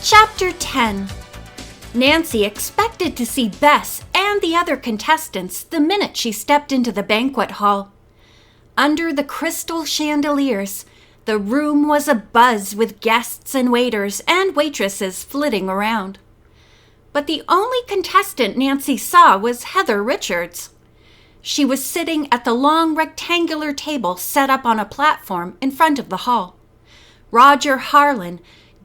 Chapter 10. Nancy expected to see Bess and the other contestants the minute she stepped into the banquet hall. Under the crystal chandeliers, the room was abuzz with guests and waiters and waitresses flitting around. But the only contestant Nancy saw was Heather Richards. She was sitting at the long rectangular table set up on a platform in front of the hall. Roger Harlan,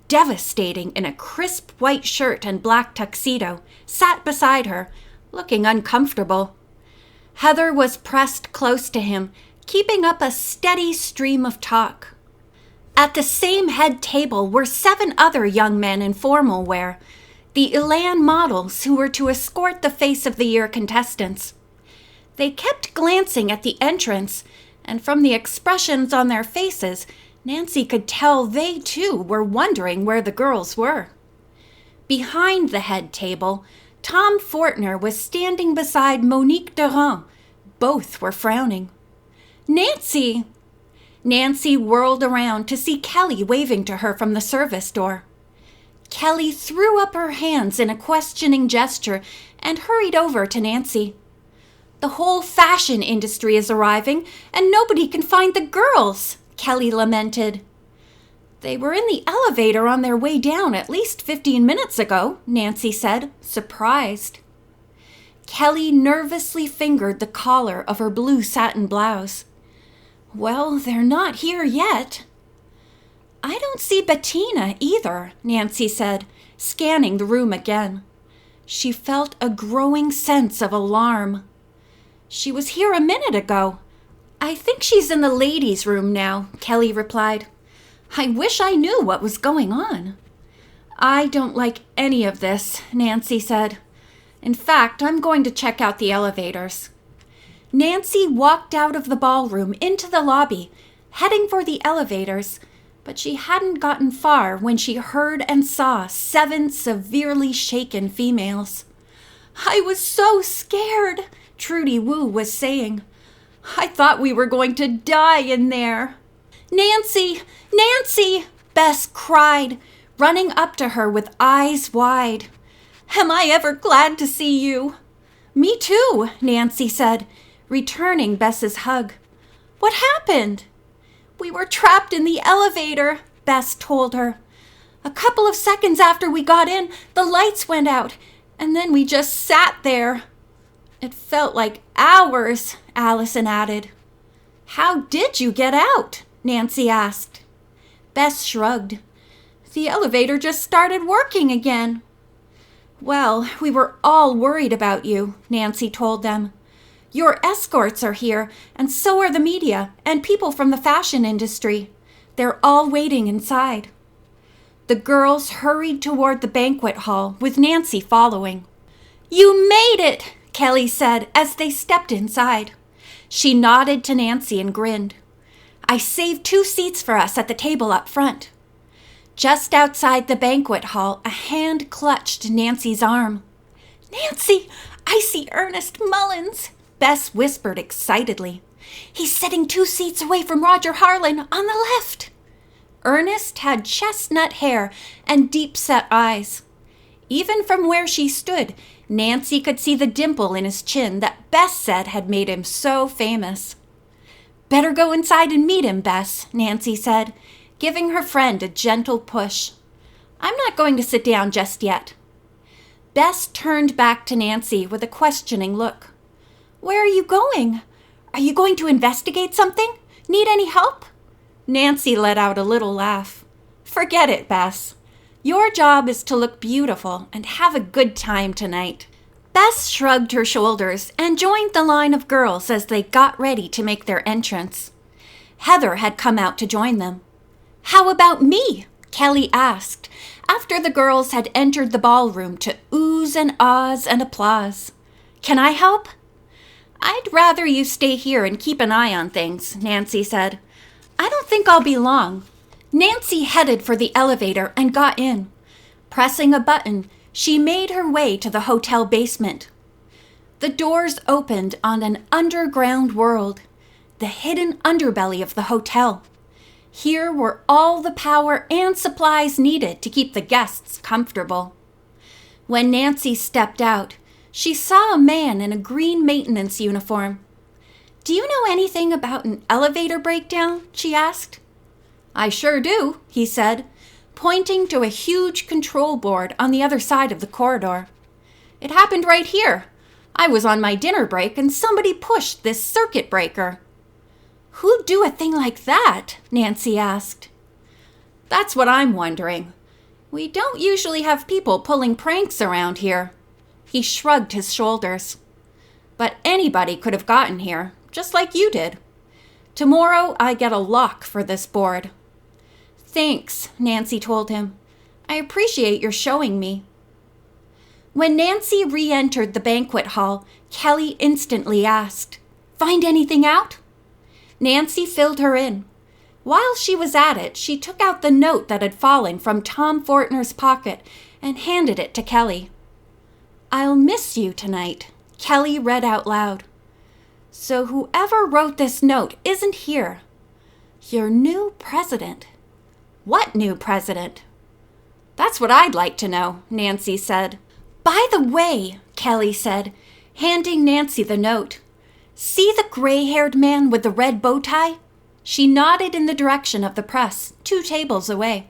devastating in a crisp white shirt and black tuxedo, sat beside her, looking uncomfortable. Heather was pressed close to him, keeping up a steady stream of talk. At the same head table were 7 other young men in formal wear, the Elan models who were to escort the Face of the Year contestants. They kept glancing at the entrance, and from the expressions on their faces, Nancy could tell they too were wondering where the girls were. Behind the head table, Tom Fortner was standing beside Monique Durand. Both were frowning. "Nancy!" Nancy whirled around to see Kelly waving to her from the service door. Kelly threw up her hands in a questioning gesture and hurried over to Nancy. "The whole fashion industry is arriving, and nobody can find the girls," Kelly lamented. "They were in the elevator on their way down at least 15 minutes ago," Nancy said, surprised. Kelly nervously fingered the collar of her blue satin blouse. "Well, they're not here yet." "I don't see Bettina either," Nancy said, scanning the room again. She felt a growing sense of alarm. "She was here a minute ago. I think she's in the ladies' room now," Kelly replied. "I wish I knew what was going on." "I don't like any of this," Nancy said. "In fact, I'm going to check out the elevators." Nancy walked out of the ballroom into the lobby, heading for the elevators, but she hadn't gotten far when she heard and saw 7 severely shaken females. "I was so scared," Trudy Wu was saying. "I thought we were going to die in there." "Nancy! Nancy!" Bess cried, running up to her with eyes wide. "Am I ever glad to see you?" "Me too," Nancy said, returning Bess's hug. "What happened?" "We were trapped in the elevator," Bess told her. "A couple of seconds after we got in, the lights went out, and then we just sat there." "It felt like hours," Allison added. "How did you get out?" Nancy asked. Bess shrugged. "The elevator just started working again." "Well, we were all worried about you," Nancy told them. "Your escorts are here, and so are the media and people from the fashion industry. They're all waiting inside." The girls hurried toward the banquet hall, with Nancy following. "You made it!" Kelly said as they stepped inside. She nodded to Nancy and grinned. "I saved 2 seats for us at the table up front." Just outside the banquet hall, a hand clutched Nancy's arm. "Nancy, I see Ernest Mullins," Bess whispered excitedly. "He's sitting 2 seats away from Roger Harlan on the left." Ernest had chestnut hair and deep-set eyes. Even from where she stood, Nancy could see the dimple in his chin that Bess said had made him so famous. "Better go inside and meet him, Bess," Nancy said, giving her friend a gentle push. "I'm not going to sit down just yet." Bess turned back to Nancy with a questioning look. "Where are you going? Are you going to investigate something? Need any help?" Nancy let out a little laugh. "Forget it, Bess. Your job is to look beautiful and have a good time tonight." Bess shrugged her shoulders and joined the line of girls as they got ready to make their entrance. Heather had come out to join them. "How about me?" Kelly asked, after the girls had entered the ballroom to oohs and ahs and applause. "Can I help?" "I'd rather you stay here and keep an eye on things," Nancy said. "I don't think I'll be long." Nancy headed for the elevator and got in. Pressing a button, she made her way to the hotel basement. The doors opened on an underground world, the hidden underbelly of the hotel. Here were all the power and supplies needed to keep the guests comfortable. When Nancy stepped out, she saw a man in a green maintenance uniform. "Do you know anything about an elevator breakdown?" she asked. "I sure do," he said, pointing to a huge control board on the other side of the corridor. "It happened right here. I was on my dinner break and somebody pushed this circuit breaker." "Who'd do a thing like that?" Nancy asked. "That's what I'm wondering. We don't usually have people pulling pranks around here." He shrugged his shoulders. "But anybody could have gotten here, just like you did. Tomorrow I get a lock for this board." "Thanks," Nancy told him. "I appreciate your showing me." When Nancy re-entered the banquet hall, Kelly instantly asked, "Find anything out?" Nancy filled her in. While she was at it, she took out the note that had fallen from Tom Fortner's pocket and handed it to Kelly. "I'll miss you tonight," Kelly read out loud. "So whoever wrote this note isn't here. Your new president." "What new president?" "That's what I'd like to know," Nancy said. "By the way," Kelly said, handing Nancy the note, "see the gray-haired man with the red bow tie?" She nodded in the direction of the press, 2 tables away.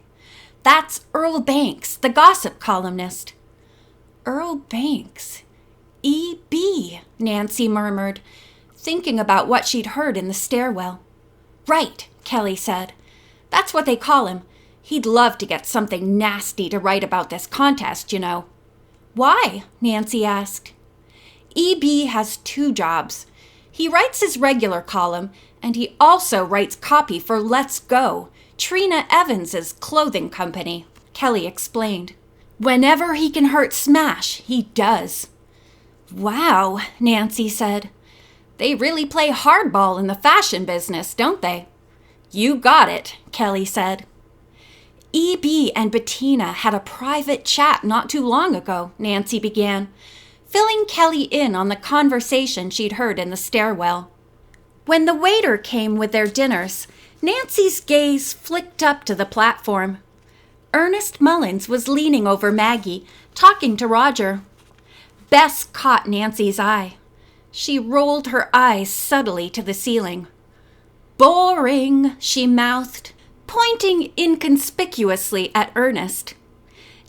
"That's Earl Banks, the gossip columnist." "Earl Banks? E.B.," Nancy murmured, thinking about what she'd heard in the stairwell. "Right," Kelly said. "That's what they call him. He'd love to get something nasty to write about this contest, you know." "Why?" Nancy asked. E.B. has 2 jobs. He writes his regular column, and he also writes copy for Let's Go, Trina Evans's clothing company, Kelly explained. "Whenever he can hurt Smash, he does." "Wow," Nancy said. "They really play hardball in the fashion business, don't they?" "You got it," Kelly said. E.B. and Bettina had a private chat not too long ago, Nancy began, filling Kelly in on the conversation she'd heard in the stairwell. When the waiter came with their dinners, Nancy's gaze flicked up to the platform. Ernest Mullins was leaning over Maggie, talking to Roger. Bess caught Nancy's eye. She rolled her eyes subtly to the ceiling. "Boring," she mouthed, pointing inconspicuously at Ernest.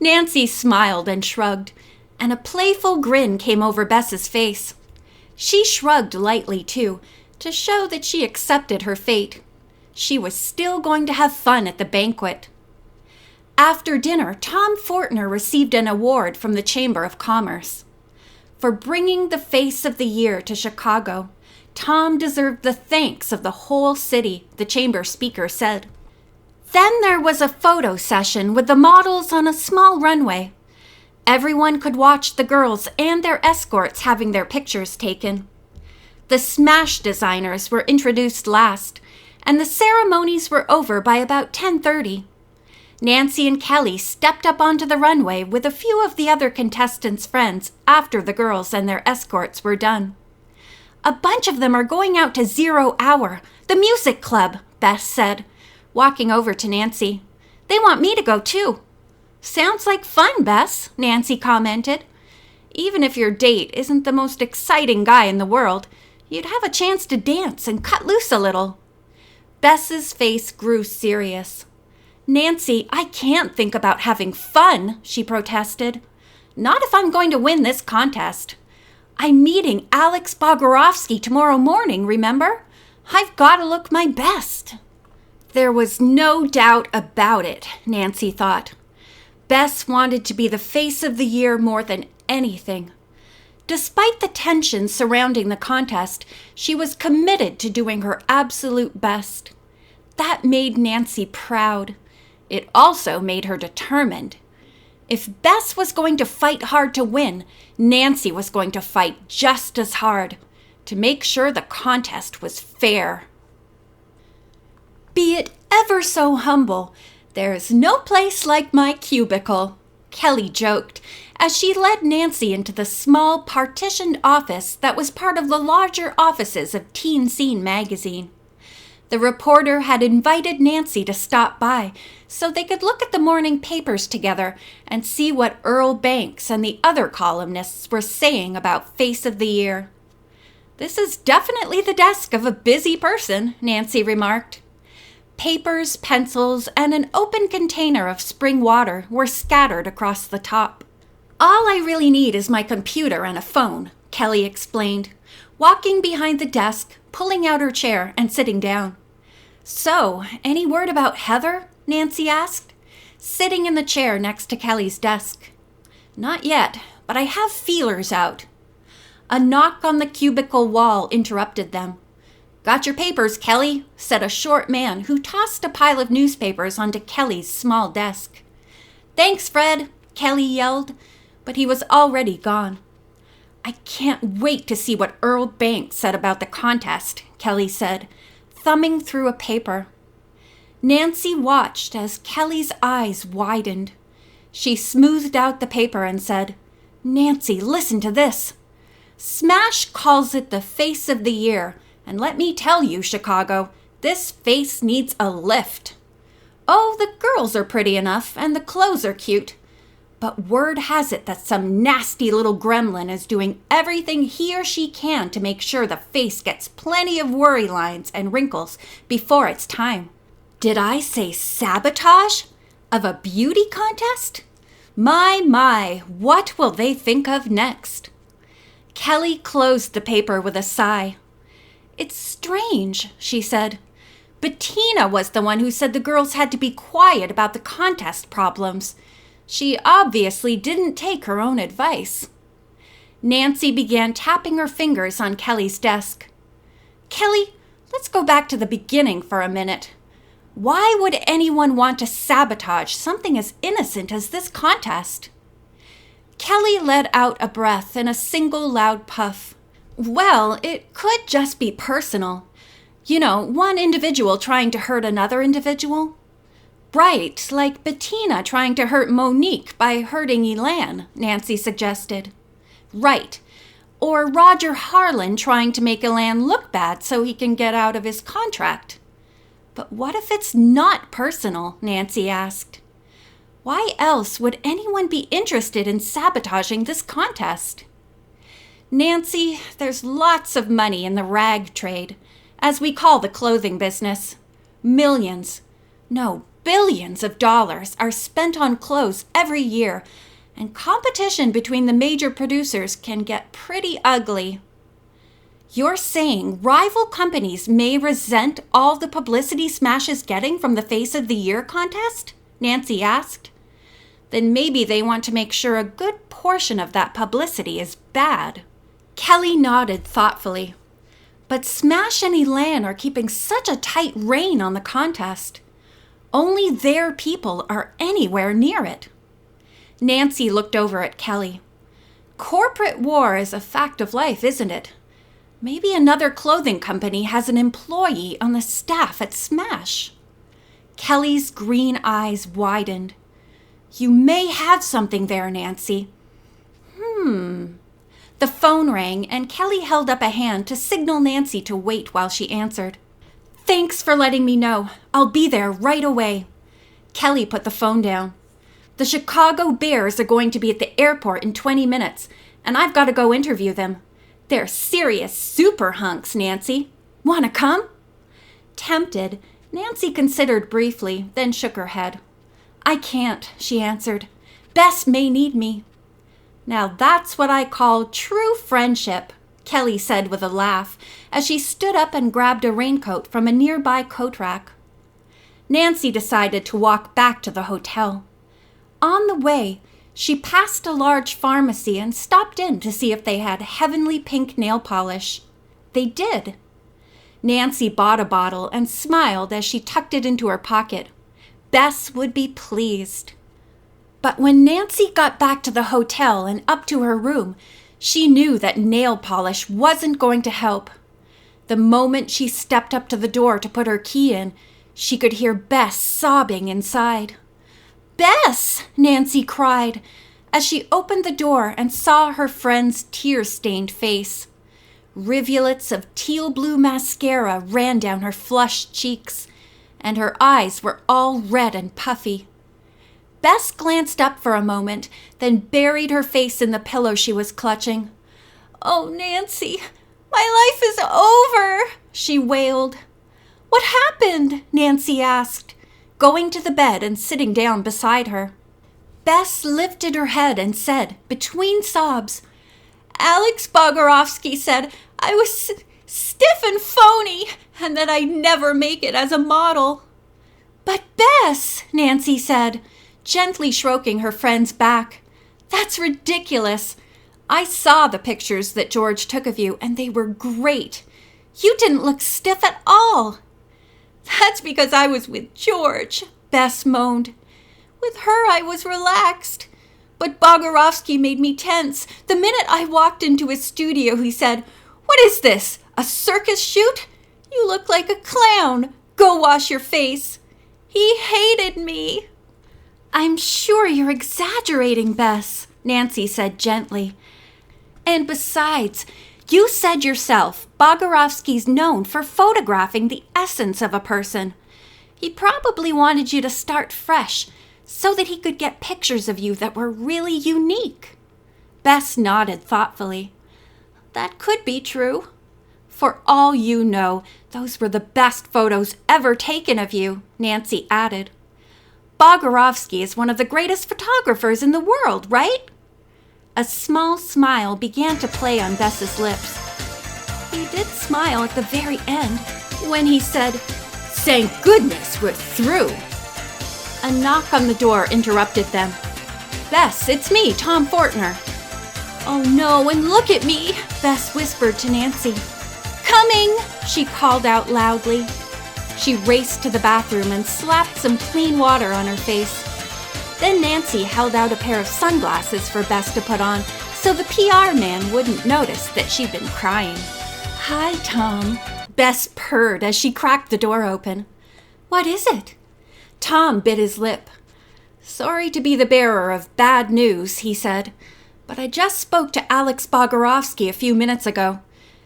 Nancy smiled and shrugged, and a playful grin came over Bess's face. She shrugged lightly, too, to show that she accepted her fate. She was still going to have fun at the banquet. After dinner, Tom Fortner received an award from the Chamber of Commerce. For bringing the face of the year to Chicago, Tom deserved the thanks of the whole city, the chamber speaker said. Then there was a photo session with the models on a small runway. Everyone could watch the girls and their escorts having their pictures taken. The Smash designers were introduced last, and the ceremonies were over by about 10:30. Nancy and Kelly stepped up onto the runway with a few of the other contestants' friends after the girls and their escorts were done. "A bunch of them are going out to 0 Hour, the music club," Bess said, walking over to Nancy. "They want me to go too." "Sounds like fun, Bess," Nancy commented. "Even if your date isn't the most exciting guy in the world, you'd have a chance to dance and cut loose a little." Bess's face grew serious. "Nancy, I can't think about having fun," she protested. "Not if I'm going to win this contest. I'm meeting Alex Bogorovsky tomorrow morning, remember? I've got to look my best." There was no doubt about it, Nancy thought. Bess wanted to be the face of the year more than anything. Despite the tension surrounding the contest, she was committed to doing her absolute best. That made Nancy proud. It also made her determined. If Bess was going to fight hard to win, Nancy was going to fight just as hard to make sure the contest was fair. "Be it ever so humble, there's no place like my cubicle," Kelly joked as she led Nancy into the small partitioned office that was part of the larger offices of Teen Scene magazine. The reporter had invited Nancy to stop by so they could look at the morning papers together and see what Earl Banks and the other columnists were saying about Face of the Year. "This is definitely the desk of a busy person," Nancy remarked. Papers, pencils, and an open container of spring water were scattered across the top. "All I really need is my computer and a phone," Kelly explained, walking behind the desk, pulling out her chair, and sitting down. "So, any word about Heather?" Nancy asked, sitting in the chair next to Kelly's desk. "Not yet, but I have feelers out." A knock on the cubicle wall interrupted them. "Got your papers, Kelly," said a short man who tossed a pile of newspapers onto Kelly's small desk. "Thanks, Fred," Kelly yelled, but he was already gone. "I can't wait to see what Earl Banks said about the contest," Kelly said, thumbing through a paper. Nancy watched as Kelly's eyes widened. She smoothed out the paper and said, "Nancy, listen to this. Smash calls it the Face of the Year, and let me tell you, Chicago, this face needs a lift. Oh, the girls are pretty enough, and the clothes are cute. But word has it that some nasty little gremlin is doing everything he or she can to make sure the face gets plenty of worry lines and wrinkles before it's time. Did I say sabotage? Of a beauty contest? My, what will they think of next?" Kelly closed the paper with a sigh. "It's strange," she said. "Bettina was the one who said the girls had to be quiet about the contest problems. She obviously didn't take her own advice." Nancy began tapping her fingers on Kelly's desk. "Kelly, let's go back to the beginning for a minute. Why would anyone want to sabotage something as innocent as this contest?" Kelly let out a breath in a single loud puff. "Well, it could just be personal. You know, one individual trying to hurt another individual. Right, like Bettina trying to hurt Monique by hurting Elan," Nancy suggested. "Right. Or Roger Harlan trying to make Elan look bad so he can get out of his contract." "But what if it's not personal?" Nancy asked. "Why else would anyone be interested in sabotaging this contest?" "Nancy, there's lots of money in the rag trade, as we call the clothing business. Millions, no, billions of dollars are spent on clothes every year, and competition between the major producers can get pretty ugly." "You're saying rival companies may resent all the publicity Smash is getting from the Face of the Year contest?" Nancy asked. "Then maybe they want to make sure a good portion of that publicity is bad." Kelly nodded thoughtfully. "But Smash and Elan are keeping such a tight rein on the contest. Only their people are anywhere near it." Nancy looked over at Kelly. "Corporate war is a fact of life, isn't it? Maybe another clothing company has an employee on the staff at Smash." Kelly's green eyes widened. "You may have something there, Nancy." The phone rang, and Kelly held up a hand to signal Nancy to wait while she answered. "Thanks for letting me know. I'll be there right away." Kelly put the phone down. "The Chicago Bears are going to be at the airport in 20 minutes, and I've got to go interview them. They're serious super hunks, Nancy. Want to come?" Tempted, Nancy considered briefly, then shook her head. "I can't," she answered. "Bess may need me." "Now that's what I call true friendship," Kelly said with a laugh, as she stood up and grabbed a raincoat from a nearby coat rack. Nancy decided to walk back to the hotel. On the way, she passed a large pharmacy and stopped in to see if they had heavenly pink nail polish. They did. Nancy bought a bottle and smiled as she tucked it into her pocket. Bess would be pleased. But when Nancy got back to the hotel and up to her room, she knew that nail polish wasn't going to help. The moment she stepped up to the door to put her key in, she could hear Bess sobbing inside. "Bess!" Nancy cried, as she opened the door and saw her friend's tear-stained face. Rivulets of teal blue mascara ran down her flushed cheeks, and her eyes were all red and puffy. Bess glanced up for a moment, then buried her face in the pillow she was clutching. "Oh, Nancy, my life is over," she wailed. "What happened?" Nancy asked, going to the bed and sitting down beside her. Bess lifted her head and said, between sobs, "Alex Bogorovsky said I was stiff and phony and that I'd never make it as a model." "But Bess," Nancy said, gently stroking her friend's back, "that's ridiculous. I saw the pictures that George took of you, and they were great. You didn't look stiff at all." "That's because I was with George," Bess moaned. "With her I was relaxed. But Bogorovsky made me tense. The minute I walked into his studio, he said, 'What is this, a circus shoot? You look like a clown. Go wash your face.' He hated me." "I'm sure you're exaggerating, Bess," Nancy said gently. "And besides, you said yourself Bogorovsky's known for photographing the essence of a person. He probably wanted you to start fresh so that he could get pictures of you that were really unique." Bess nodded thoughtfully. "That could be true. For all you know, those were the best photos ever taken of you," Nancy added. "Bogorovsky is one of the greatest photographers in the world, right?" A small smile began to play on Bess's lips. He did smile at the very end when he said, "Thank goodness we're through." A knock on the door interrupted them. "Bess, it's me, Tom Fortner." "Oh no, and look at me," Bess whispered to Nancy. "Coming," she called out loudly. She raced to the bathroom and slapped some clean water on her face. Then Nancy held out a pair of sunglasses for Bess to put on so the PR man wouldn't notice that she'd been crying. "Hi, Tom," Bess purred as she cracked the door open. "What is it?" Tom bit his lip. "Sorry to be the bearer of bad news," he said, "but I just spoke to Alex Bogorovsky a few minutes ago.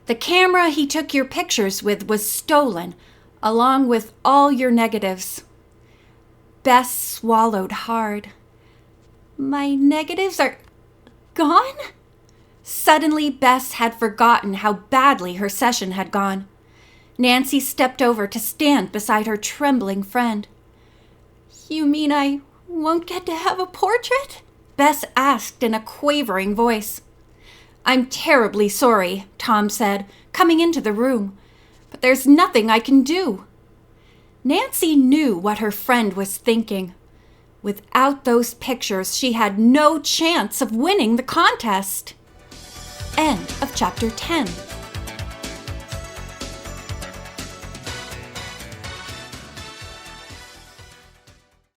The camera he took your pictures with was stolen, along with all your negatives." Bess swallowed hard. "My negatives are gone?" Suddenly, Bess had forgotten how badly her session had gone. Nancy stepped over to stand beside her trembling friend. "You mean I won't get to have a portrait?" Bess asked in a quavering voice. "I'm terribly sorry," Tom said, coming into the room, "but there's nothing I can do." Nancy knew what her friend was thinking. Without those pictures, she had no chance of winning the contest. End of chapter 10.